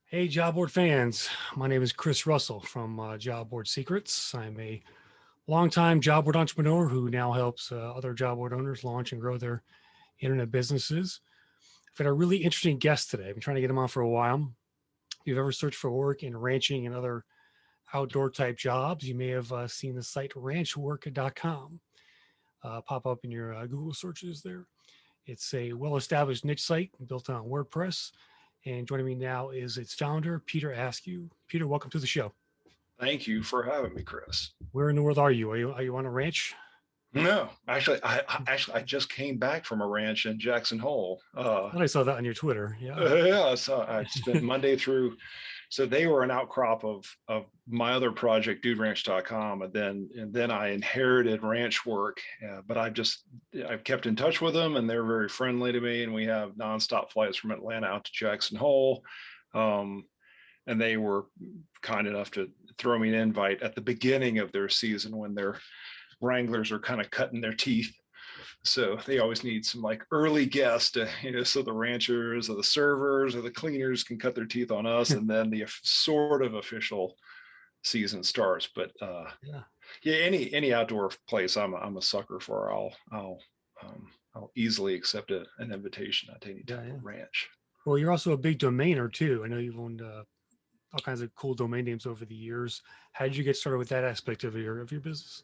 Hey, job board fans. My name is Chris Russell from Job Board Secrets. I'm a longtime job board entrepreneur who now helps other job board owners launch and grow their internet businesses. I've got a really interesting guest today. I've been trying to get him on for a while. If you've ever searched for work in ranching and other outdoor type jobs, you may have seen the site ranchwork.com pop up in your Google searches there. It's a well established niche site built on WordPress. And joining me now is its founder, Peter Askew. Peter, welcome to the show. Thank you for having me, Chris. Where in the world are you? Are you on a ranch? No, actually, I just came back from a ranch in Jackson Hole. I thought I saw that on your Twitter. Yeah. Yeah, so I spent Monday through. So they were an outcrop of my other project, DudeRanch.com, and then I inherited Ranch Work. But I've kept in touch with them, and they're very friendly to me, and we have nonstop flights from Atlanta out to Jackson Hole. Um, and they were kind enough to throw me an invite at the beginning of their season when their wranglers are kind of cutting their teeth. So they always need some like early guests to, so the ranchers or the servers or the cleaners can cut their teeth on us, and then the sort of official season starts. But Yeah. yeah, any outdoor place I'm a sucker for. I'll easily accept an invitation at any Yeah. type Yeah. of ranch. Well, you're also a big domainer too. I know you've owned all kinds of cool domain names over the years. How did you get started with that aspect of your business?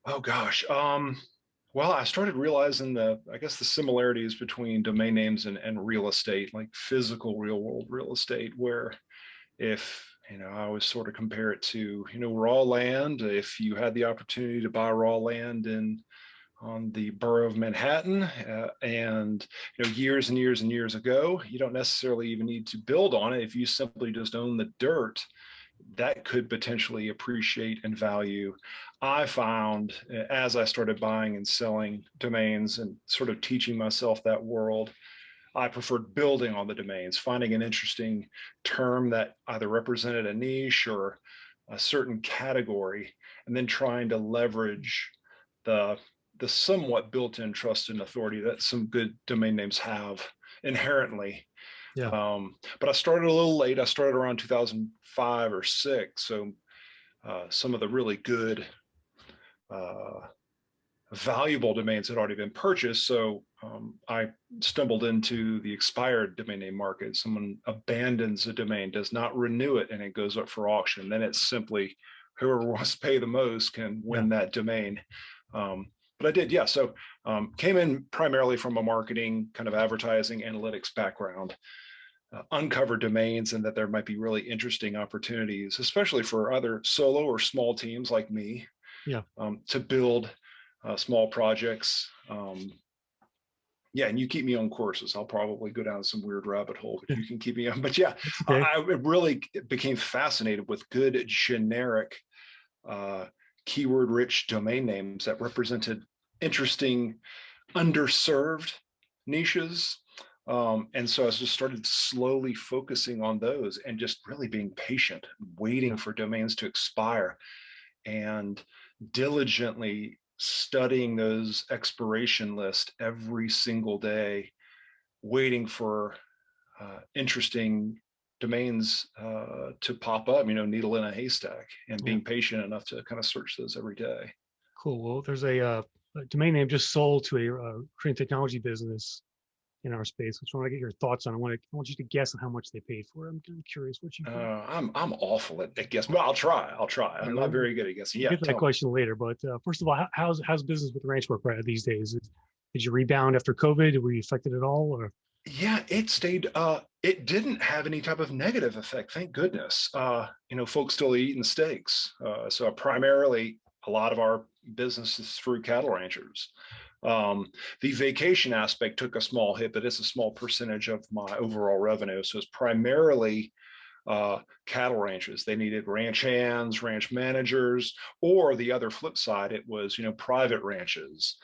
Oh gosh. Well, I started realizing I guess the similarities between domain names and real estate, like physical real world real estate, where if, I always sort of compare it to, raw land. If you had the opportunity to buy raw land on the borough of Manhattan, and years and years and years ago, you don't necessarily even need to build on it. If you simply just own the dirt, that could potentially appreciate in value. I found as I started buying and selling domains and sort of teaching myself that world, I preferred building on the domains, finding an interesting term that either represented a niche or a certain category, and then trying to leverage the the somewhat built-in trust and authority that some good domain names have inherently. Yeah. But I started a little late. I started around 2005 or six. So some of the really good, uh, valuable domains had already been purchased. So I stumbled into the expired domain name market. Someone abandons a domain, does not renew it, and it goes up for auction. Then it's simply whoever wants to pay the most can Yeah. win that domain. But I did, yeah. So came in primarily from a marketing, kind of advertising, analytics background. Uncover domains and that there might be really interesting opportunities, especially for other solo or small teams like me, Yeah. to build small projects. Yeah, and you keep me on courses. I'll probably go down some weird rabbit hole, but you can keep me on. But yeah, That's okay. I really became fascinated with good generic, uh, keyword-rich domain names that represented interesting, underserved niches. And so I just started slowly focusing on those and just really being patient, waiting Yeah. for domains to expire and diligently studying those expiration lists every single day, waiting for interesting domains to pop up, needle in a haystack, and Yeah. being patient enough to kind of search those every day. Cool. Well, there's a domain name just sold to a Korean technology business in our space, which I want to get your thoughts on. I want you to guess on how much they paid for it. I'm curious what you think. I'm awful at guessing, but I'll try. I'll try. All I'm right, not very good at guessing. we'll Yeah, get to that tell me. question later. But first of all, how's business with ranch work right these days? Did you rebound after COVID? Were you affected at all? Or Yeah, it stayed. It didn't have any type of negative effect. Thank goodness. Folks still eating steaks. So primarily, a lot of our business is through cattle ranchers. The vacation aspect took a small hit, but it's a small percentage of my overall revenue. So it's primarily cattle ranches. They needed ranch hands, ranch managers, or the other flip side, it was private ranches.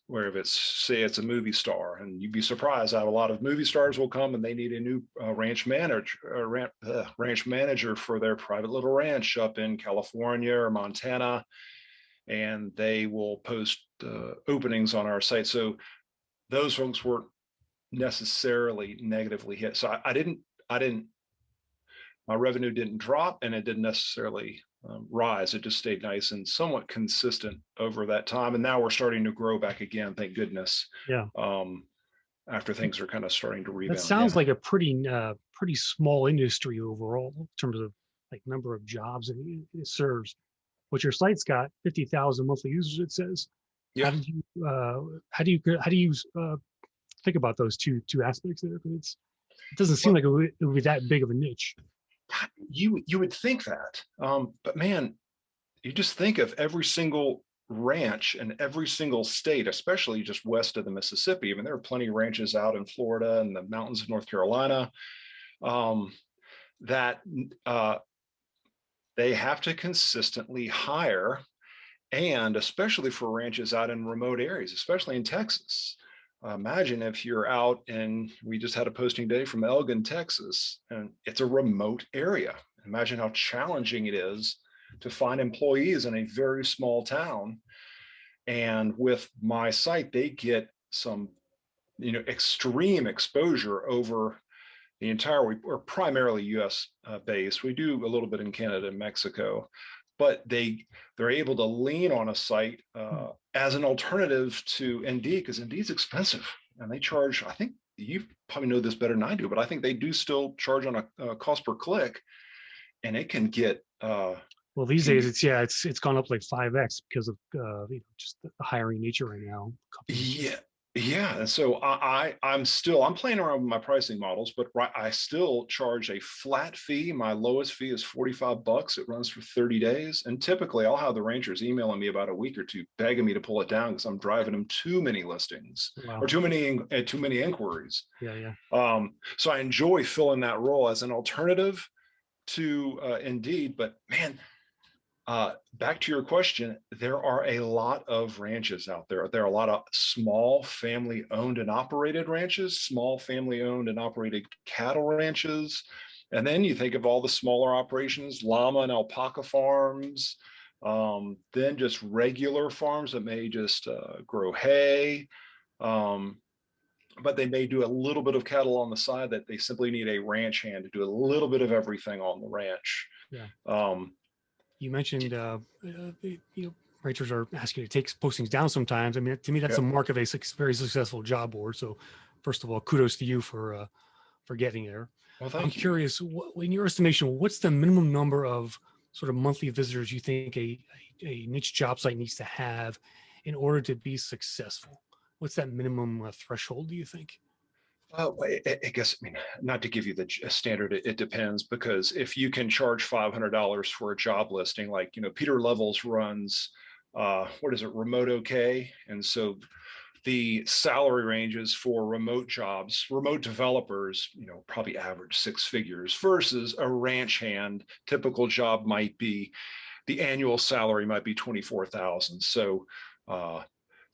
Where if say it's a movie star, and you'd be surprised how a lot of movie stars will come and they need a new ranch manager for their private little ranch up in California or Montana, and they will post openings on our site. So those folks weren't necessarily negatively hit. So I didn't, my revenue didn't drop and it didn't necessarily rise. It just stayed nice and somewhat consistent over that time. And now we're starting to grow back again, thank goodness. Yeah. After things are kind of starting to That rebound. sounds Yeah. like a pretty small industry overall in terms of like number of jobs it serves. But your site's got 50,000 monthly users, it says. How Yeah. did you how do you think about those two aspects there? 'Cause it doesn't seem Well, like it would be that big of a niche. you would think that, but man, you just think of every single ranch in every single state, especially just west of the Mississippi. I mean, there are plenty of ranches out in Florida and the mountains of North Carolina, um, that they have to consistently hire, and especially for ranches out in remote areas, especially in Texas. Imagine if you're out in, we just had a posting day from Elgin, Texas, and it's a remote area. Imagine how challenging it is to find employees in a very small town. And with my site, they get some, extreme exposure over the entire, we're primarily US based. We do a little bit in Canada and Mexico, but they're able to lean on a site as an alternative to Indeed, because Indeed's expensive and they charge, I think you probably know this better than I do, but I think they do still charge on a cost per click, and it can get Well, these days it's gone up like 5x because of just the hiring nature right now. Companies. yeah. Yeah, and so I'm playing around with my pricing models, but I still charge a flat fee. My lowest fee is $45. It runs for 30 days, and typically I'll have the rangers emailing me about a week or two, begging me to pull it down because I'm driving them too many listings Wow. or too many inquiries. Yeah, yeah. So I enjoy filling that role as an alternative to Indeed, but man, back to your question, there are a lot of ranches out there. There are a lot of small family owned and operated ranches, small family owned and operated cattle ranches. And then you think of all the smaller operations, llama and alpaca farms, then just regular farms that may just grow hay. But they may do a little bit of cattle on the side that they simply need a ranch hand to do a little bit of everything on the ranch. Yeah. Um, You mentioned, writers are asking you to take postings down sometimes. I mean, to me, that's a yeah. mark of a very successful job board. So, first of all, kudos to you for getting there. Well, I'm thank you. curious, in your estimation, what's the minimum number of sort of monthly visitors you think a niche job site needs to have in order to be successful? What's that minimum threshold, do you think? I guess, I mean, not to give you the standard, it depends, because if you can charge $500 for a job listing, like, Peter Levels runs, what is it, Remote OK? And so the salary ranges for remote jobs, remote developers, probably average six figures versus a ranch hand. Typical job might be, the annual salary might be 24,000. So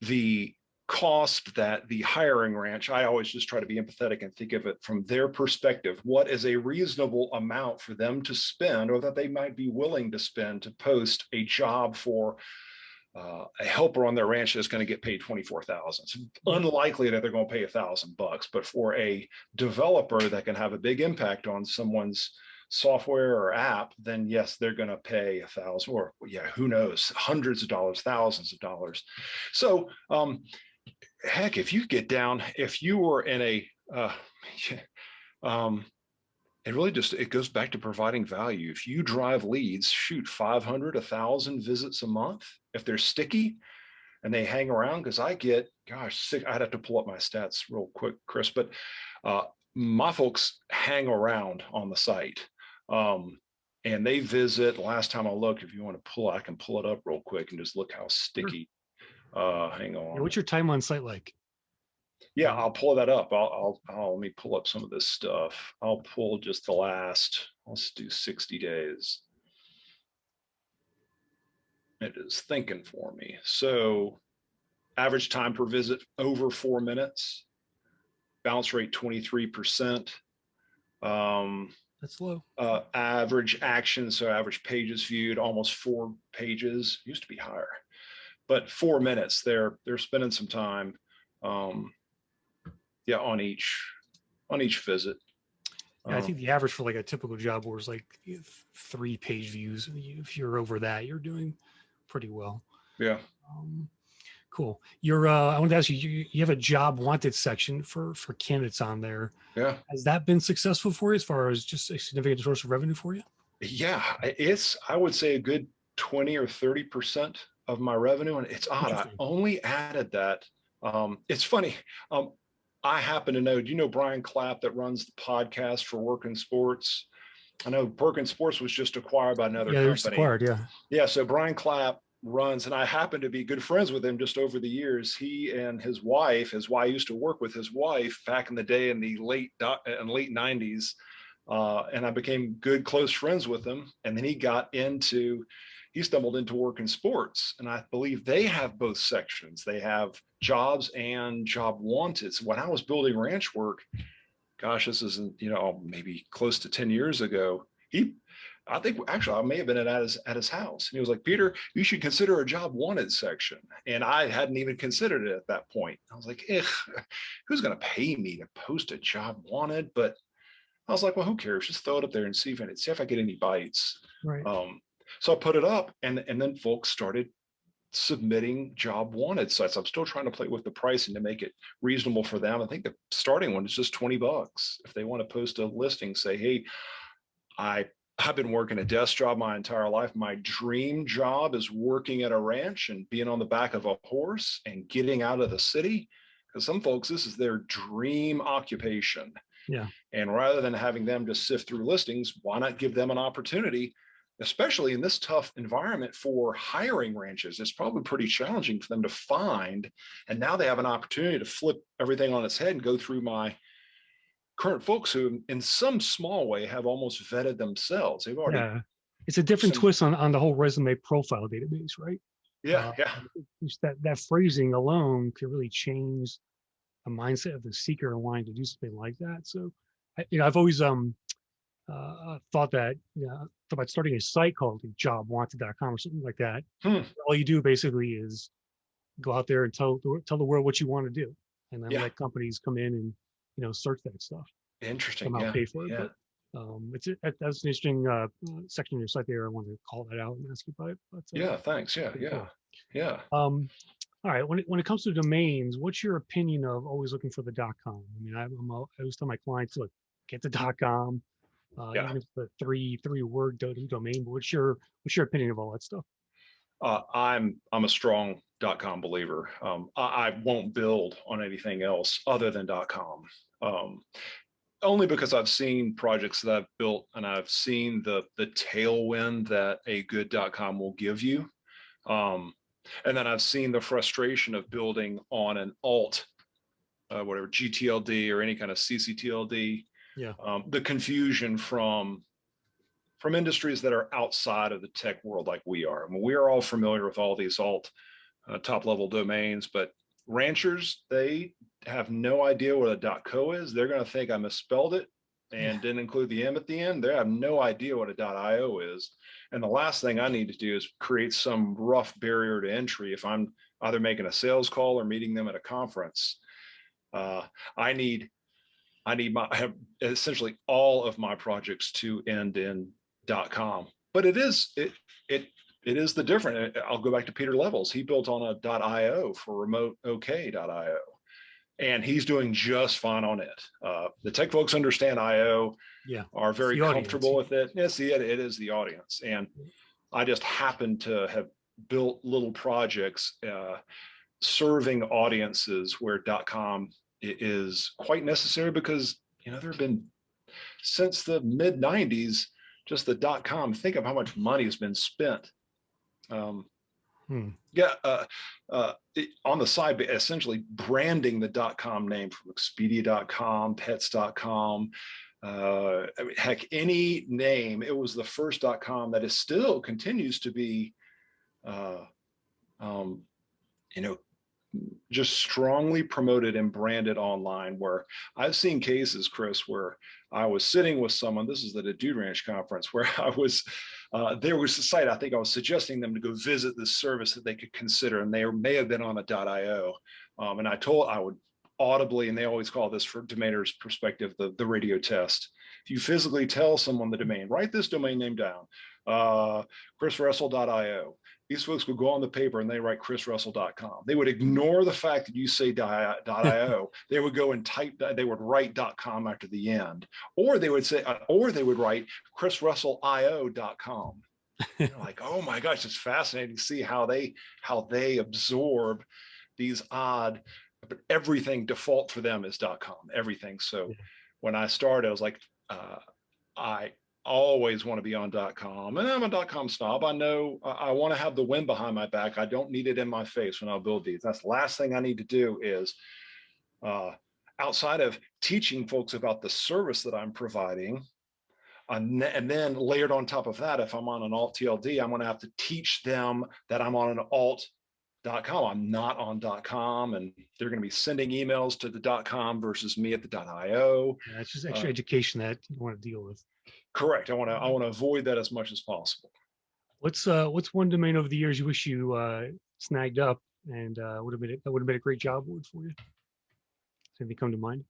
the cost that the hiring ranch, I always just try to be empathetic and think of it from their perspective. What is a reasonable amount for them to spend, or that they might be willing to spend, to post a job for a helper on their ranch that's going to get paid 24,000? It's unlikely that they're going to pay $1,000, but for a developer that can have a big impact on someone's software or app, then yes, they're going to pay 1,000, or who knows, hundreds of dollars, thousands of dollars. So heck, if you were in a it really just, it goes back to providing value. If you drive leads, shoot, 500, 1,000 visits a month, if they're sticky and they hang around, because I get, gosh, I'd have to pull up my stats real quick, Chris, but my folks hang around on the site. And they visit, last time I looked, if you want to I can pull it up real quick and just look how Sure. sticky. Hang on. What's your time on site like? Yeah, I'll pull that up. I'll let me pull up some of this stuff. I'll pull just the last, let's do 60 days. It is thinking for me. So average time per visit over 4 minutes, bounce rate 23%. That's low. Average action, so average pages viewed, almost 4 pages. Used to be higher, but 4 minutes. They're spending some time, on each visit. Yeah, I think the average for like a typical job board is like 3 page views. If you're over that, you're doing pretty well. Yeah. Um, cool. I wanted to ask you, you have a job wanted section for candidates on there. Yeah. Has that been successful for you as far as just a significant source of revenue for you? Yeah. I would say a good 20 or 30% of my revenue. And it's odd. I Interesting. only added that. It's funny. Um, I happen to know, do you know Brian Clapp that runs the podcast for Work in Sports? I know Perkins Sports was just acquired by another Yeah, they're just company. acquired. Yeah. Yeah, so Brian Clapp runs, and I happen to be good friends with him just over the years. He and his wife, I used to work with his wife back in the day in the late 90s, and I became good close friends with him. And then he stumbled into Work in Sports, and I believe they have both sections. They have jobs and job wanted. So when I was building ranch work, gosh, this isn't, maybe close to 10 years ago. I think actually I may have been at his house. And he was like, Peter, you should consider a job wanted section. And I hadn't even considered it at that point. I was like, who's going to pay me to post a job wanted? But I was like, well, who cares? Just throw it up there and see if I get any bites. Right. So I put it up, and then folks started submitting job wanted sites. I'm still trying to play with the pricing to make it reasonable for them. I think the starting one is just $20 if they want to post a listing. Say, hey, I've been working a desk job my entire life. My dream job is working at a ranch and being on the back of a horse and getting out of the city. Because some folks, this is their dream occupation. Yeah. And rather than having them just sift through listings, why not give them an opportunity, especially in this tough environment for hiring ranches? It's probably pretty challenging for them to find. And now they have an opportunity to flip everything on its head and go through my current folks who in some small way have almost vetted themselves. They've already. Yeah. It's a different twist on the whole resume profile database, right? Yeah. Yeah. Just that phrasing alone could really change the mindset of the seeker and wanting to do something like that. So, I've always thought that, thought about starting a site called jobwanted.com or something like that. All you do basically is go out there and tell the world what you want to do, and then let companies come in and search that stuff. Interesting. Somehow Yeah. pay for it. Yeah. But that's an interesting section of your site there. I wanted to call that out and ask you about it. But, yeah. Thanks. Yeah. Yeah. Cool. Yeah. All right. When it comes to domains, what's your opinion of always looking for the .com? I mean, I always tell my clients, look, get the .com, even if it's the three word domain. But what's your opinion of all that stuff? I'm a strong .com believer. I won't build on anything else other than .com. Only because I've seen projects that I've built and I've seen the tailwind that a good .com will give you. And then I've seen the frustration of building on an alt, whatever, GTLD or any kind of CCTLD. Yeah. The confusion from industries that are outside of the tech world like we are. I mean, we are all familiar with all these alt top level domains, but ranchers, they have no idea what a .co is. They're going to think I misspelled it and didn't include the M at the end. They have no idea what a .io is. And the last thing I need to do is create some rough barrier to entry if I'm either making a sales call or meeting them at a conference. I have essentially all of my projects to end in .com. But it is the different. I'll go back to Peter Levels. He built on a .io for remoteok.io. And he's doing just fine on it. The tech folks understand IO, are very comfortable with it. Yes, it is the audience. And I just happen to have built little projects serving audiences where .com is quite necessary because, there have been, since the mid 90s, just the .com, think of how much money has been spent. On the side, essentially branding the .com name from Expedia.com, Pets.com, heck, any name. It was the first .com that is still continues to be, just strongly promoted and branded online. Where I've seen cases, Chris, where I was sitting with someone. This is at a Dude Ranch conference where I was. There was a site, I think I was suggesting them to go visit this service that they could consider, and they may have been on a .io. And I audibly, and they always call this, for domainers perspective, the radio test. If you physically tell someone the domain, write this domain name down, chrisrussell.io. These folks would go on the paper and they write chrisrussell.com. They would ignore the fact that you say .io. They would go and type that, they would write .com after the end, or they would say, or they would write chrisrussellio.com. You're like, oh my gosh, it's fascinating to see how they absorb these odd, but everything default for them is .com, everything. So when I started, I was like, I always want to be on .com, and I'm a .com snob. I know I want to have the wind behind my back. I don't need it in my face when I build these. That's the last thing I need to do is, outside of teaching folks about the service that I'm providing, and then layered on top of that, if I'm on an alt TLD, I'm going to have to teach them that I'm on an alt.com. I'm not on .com, and they're going to be sending emails to the .com versus me at the .io. Yeah, it's just extra education that you want to deal with. Correct. I want to avoid that as much as possible. What's one domain over the years you wish you snagged up and would have made a great job board for you? Does anything come to mind?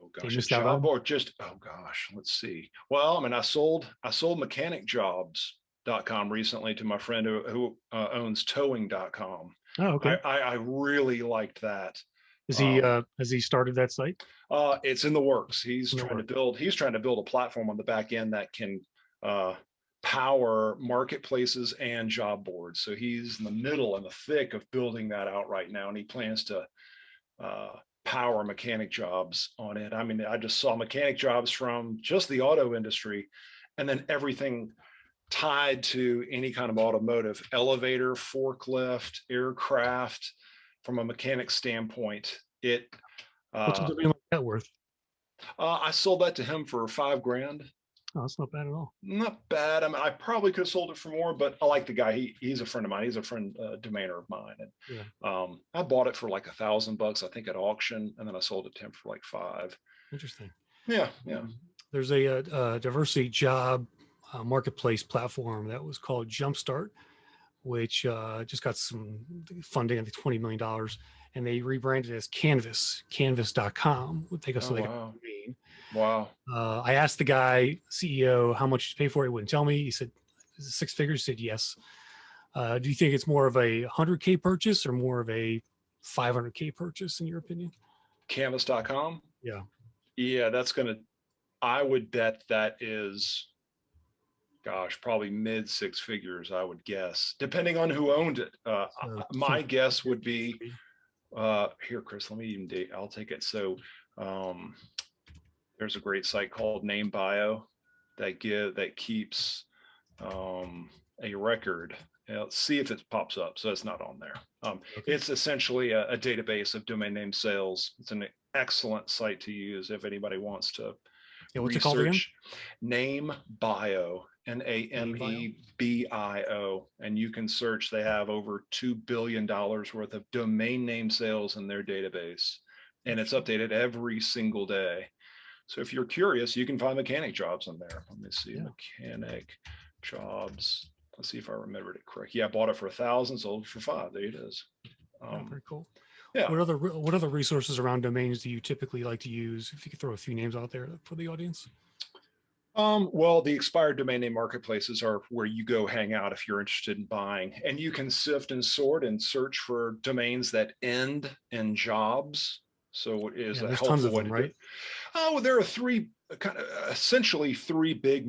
Oh gosh, a job board, just, oh gosh, let's see. Well, I mean, I sold mechanicjobs.com recently to my friend who owns towing.com. Oh, okay. I really liked that. Is he has he started that site? It's in the works. He's trying to build a platform on the back end that can power marketplaces and job boards. So he's in the middle and the thick of building that out right now, and he plans to power mechanic jobs on it. I mean, I just saw mechanic jobs from just the auto industry, and then everything tied to any kind of automotive, elevator, forklift, aircraft. From a mechanic standpoint, What's a domain like that worth? I sold that to him for $5,000. Oh, that's not bad at all. Not bad. I mean, I probably could have sold it for more, but I like the guy. He's a friend of mine. He's a friend, domainer of mine. And I bought it for like $1,000, I think, at auction, and then I sold it to him for like $5,000. Interesting. Yeah. There's a diversity job marketplace platform that was called Jumpstart, which just got some funding, I think $20 million, and they rebranded it as canvas.com. Wow. I asked the guy, CEO, how much to pay for it. He wouldn't tell me. He said, is it six figures? He said, yes. Do you think it's more of a 100K purchase or more of a 500K purchase, in your opinion? Canvas.com? Yeah. Yeah, I would bet that is, gosh, probably mid six figures, I would guess, depending on who owned it. My guess would be, here, Chris, let me even date. I'll take it. So there's a great site called Name Bio that keeps a record. Let's see if it pops up. So it's not on there. It's essentially a database of domain name sales. It's an excellent site to use if anybody wants to what's it called again? Name Bio, NAMEBIO, and you can search. They have over $2 billion worth of domain name sales in their database, and it's updated every single day. So if you're curious, you can find mechanic jobs in there. Let me see, mechanic jobs. Let's see if I remembered it correct. Yeah, I bought it for $1,000, sold it for $5,000. There it is. Very cool. Yeah. What other resources around domains do you typically like to use? If you could throw a few names out there for the audience. Well, the expired domain name marketplaces are where you go hang out if you're interested in buying, and you can sift and sort and search for domains that end in jobs. So it is a helpful way to do it. Oh, there are essentially three big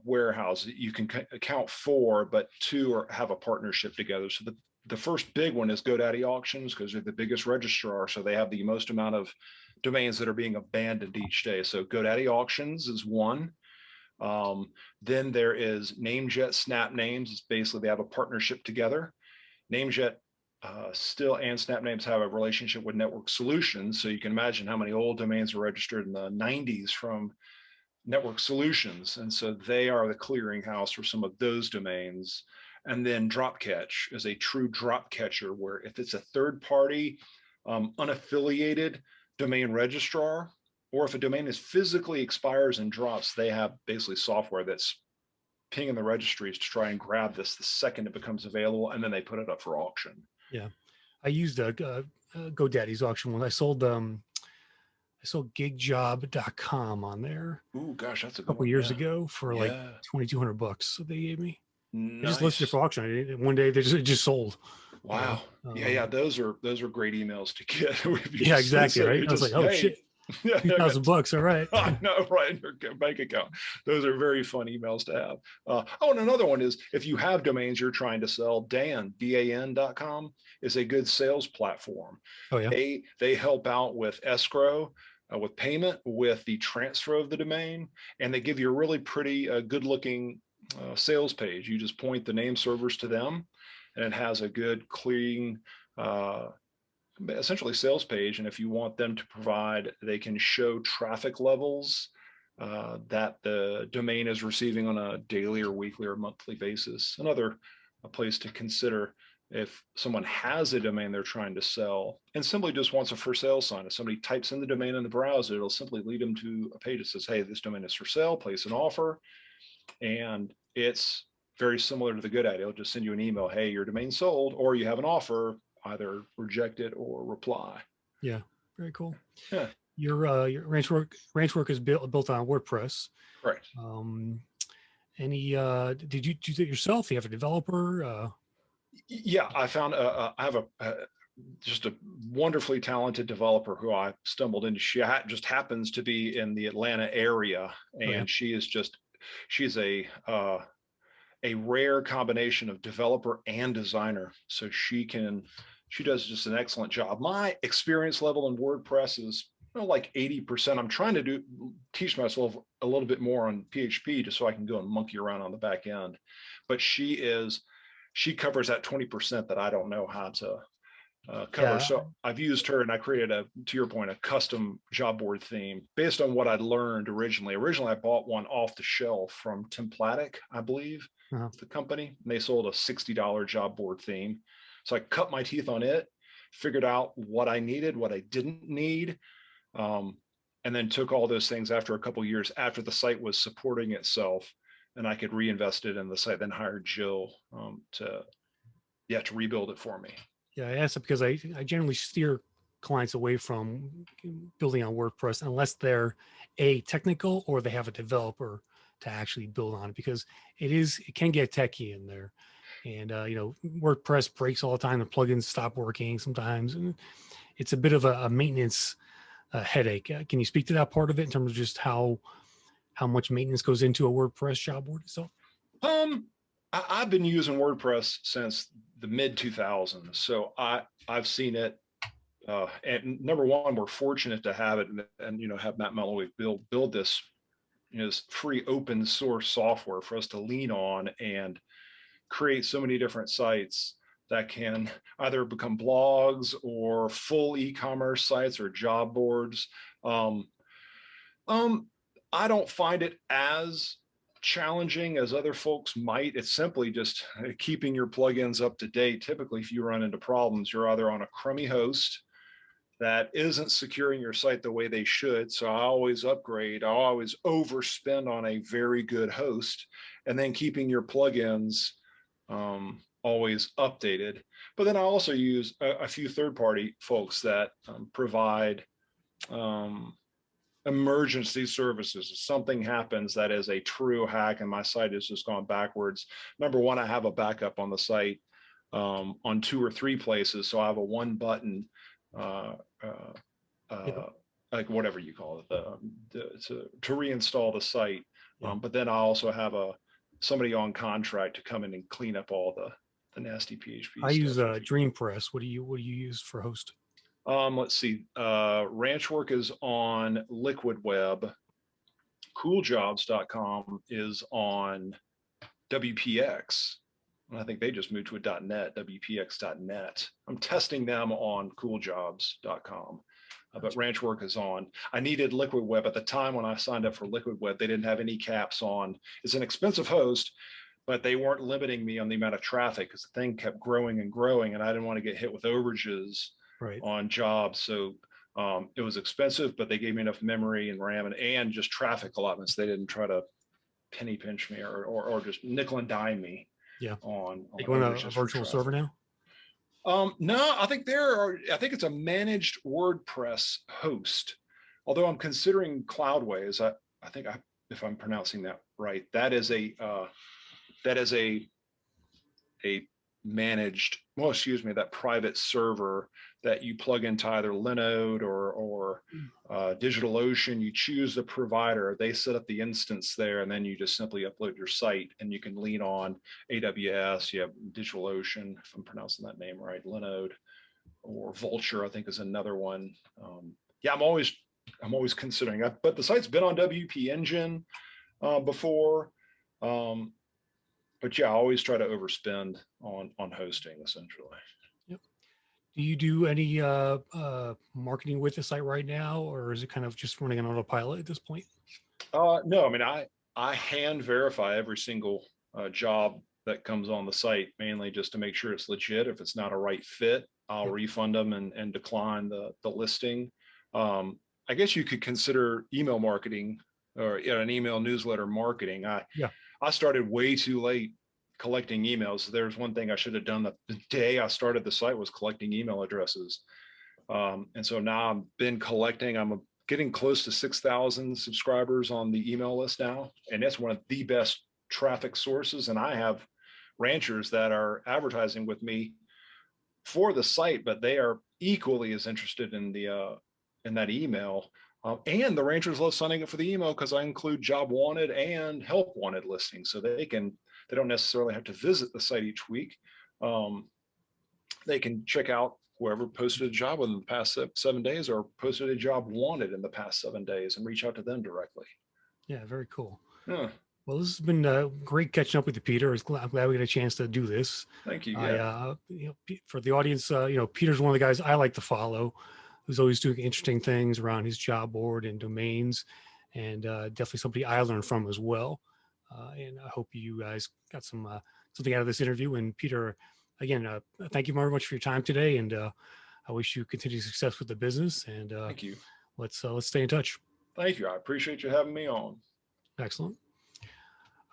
warehouses that you can account for, but two have a partnership together. So the first big one is GoDaddy Auctions, because they're the biggest registrar. So they have the most amount of domains that are being abandoned each day. So GoDaddy Auctions is one. Then there is Namejet Snap Names. It's basically they have a partnership together. Namejet still and Snap Names have a relationship with Network Solutions. So you can imagine how many old domains were registered in the 90s from Network Solutions. And so they are the clearinghouse for some of those domains. And then Dropcatch is a true drop catcher, where if it's a third party, unaffiliated domain registrar, or if a domain is physically expires and drops, they have basically software that's pinging the registries to try and grab this the second it becomes available, and then they put it up for auction. Yeah, I used GoDaddy's auction one. I sold gigjob.com on there Ooh, gosh, that's a a good couple one. years Yeah. ago for like Yeah. 2,200 bucks. So they gave me. I just listed it Nice. for auction. It one day it just sold. Wow. Yeah. Those are great emails to get. If you Yeah, just exactly. so Right. you I was like, just, oh hey, shit, yeah, two I got thousand bucks. All right. I know, right, in your bank account. Those are very fun emails to have. And another one is if you have domains you're trying to sell, Dan.com is a good sales platform. Oh yeah. They help out with escrow, with payment, with the transfer of the domain, and they give you a really pretty good looking sales page. You just point the name servers to them, and it has a good, clean, uh, essentially sales page. And if you want them to provide, they can show traffic levels that the domain is receiving on a daily or weekly or monthly basis. Another place to consider if someone has a domain they're trying to sell and simply just wants a for sale sign. If somebody types in the domain in the browser, it'll simply lead them to a page that says, hey, this domain is for sale, place an offer. And it's very similar to the GoDaddy. It'll just send you an email, hey, your domain's sold, or you have an offer, either reject it or reply. Yeah. Very cool. Yeah. Your ranch work is built on WordPress. Right. Did you do it yourself? Do you have a developer? Yeah, I found I have a just a wonderfully talented developer who I stumbled into. She just happens to be in the Atlanta area, Oh yeah. and she's a rare combination of developer and designer. So she does just an excellent job. My experience level in WordPress is like 80%. I'm trying to teach myself a little bit more on PHP just so I can go and monkey around on the back end. But she covers that 20% that I don't know how to cover. Yeah. So I've used her, and I created to your point, a custom job board theme based on what I'd learned originally. Originally, I bought one off the shelf from Templatic, I believe, Uh-huh. the company, and they sold a $60 job board theme. So I cut my teeth on it, figured out what I needed, what I didn't need, and then took all those things after a couple of years after the site was supporting itself, and I could reinvest it in the site. Then hired Jill to rebuild it for me. Yeah, I asked it because I generally steer clients away from building on WordPress unless they're technical or they have a developer to actually build on it, because it can get techie in there. And WordPress breaks all the time. The plugins stop working sometimes, and it's a bit of a maintenance headache. Can you speak to that part of it in terms of just how much maintenance goes into a WordPress job board itself? I've been using WordPress since the mid 2000s, so I've seen it. And number one, we're fortunate to have it, and have Matt Melloway build this, this free open source software for us to lean on and create so many different sites that can either become blogs or full e-commerce sites or job boards. I don't find it as challenging as other folks might. It's simply just keeping your plugins up to date. Typically, if you run into problems, you're either on a crummy host that isn't securing your site the way they should. So I always upgrade. I always overspend on a very good host, and then keeping your plugins always updated. But then I also use a few third-party folks that provide emergency services. If something happens that is a true hack and my site has just gone backwards, number one, I have a backup on the site on 2 or 3 places. So I have a one button, like whatever you call it, to reinstall the site. Yeah. But then I also have somebody on contract to come in and clean up all the nasty PHP I stuff. use DreamPress. What do you use for host? Let's see. Ranchwork is on Liquid Web. Cooljobs.com is on WPX. And I think they just moved to a .net, WPX.net. I'm testing them on cooljobs.com. But Ranchwork is on. I needed Liquid Web at the time when I signed up for Liquid Web. They didn't have any caps on. It's an expensive host, but they weren't limiting me on the amount of traffic because the thing kept growing and growing, and I didn't want to get hit with overages on jobs. So it was expensive, but they gave me enough memory and RAM and just traffic allotments. They didn't try to penny pinch me or just nickel and dime me. Yeah. On you want a virtual server now? No, I think it's a managed WordPress host. Although I'm considering Cloudways, I think if I'm pronouncing that right, that is a managed, well, excuse me, that private server that you plug into either Linode or DigitalOcean. You choose the provider, they set up the instance there, and then you just simply upload your site, and you can lean on AWS. You have DigitalOcean, if I'm pronouncing that name right, Linode, or Vulture, I think is another one. Yeah, I'm always considering that, but the site's been on WP Engine before. But yeah, I always try to overspend on hosting essentially. Yep. Do you do any marketing with the site right now, or is it kind of just running on autopilot at this point? No, I mean, I hand verify every single job that comes on the site, mainly just to make sure it's legit. If it's not a right fit, I'll refund them and decline the listing. I guess you could consider email marketing or an email newsletter marketing. Yeah. I started way too late collecting emails. There's one thing I should have done the day I started the site was collecting email addresses. And so now I've been collecting, I'm getting close to 6,000 subscribers on the email list now. And that's one of the best traffic sources. And I have ranchers that are advertising with me for the site, but they are equally as interested in in that email. And the ranchers love signing up for the email because I include job wanted and help wanted listings, so they don't necessarily have to visit the site each week. They can check out whoever posted a job within the past 7 days or posted a job wanted in the past 7 days and reach out to them directly. Yeah, very cool. Yeah. Well, this has been great catching up with you, Peter. I'm glad we get a chance to do this. Thank you. Yeah. For the audience, Peter's one of the guys I like to follow, who's always doing interesting things around his job board and domains, and definitely somebody I learned from as well. And I hope you guys got something out of this interview. And Peter, again, thank you very much for your time today, and I wish you continued success with the business. And thank you. Let's stay in touch. Thank you. I appreciate you having me on. Excellent.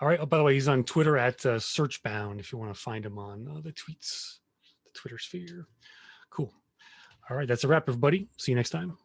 All right. Oh, by the way, he's on Twitter at Searchbound if you want to find him on the tweets, the Twitter sphere. Cool. All right. That's a wrap, everybody. See you next time.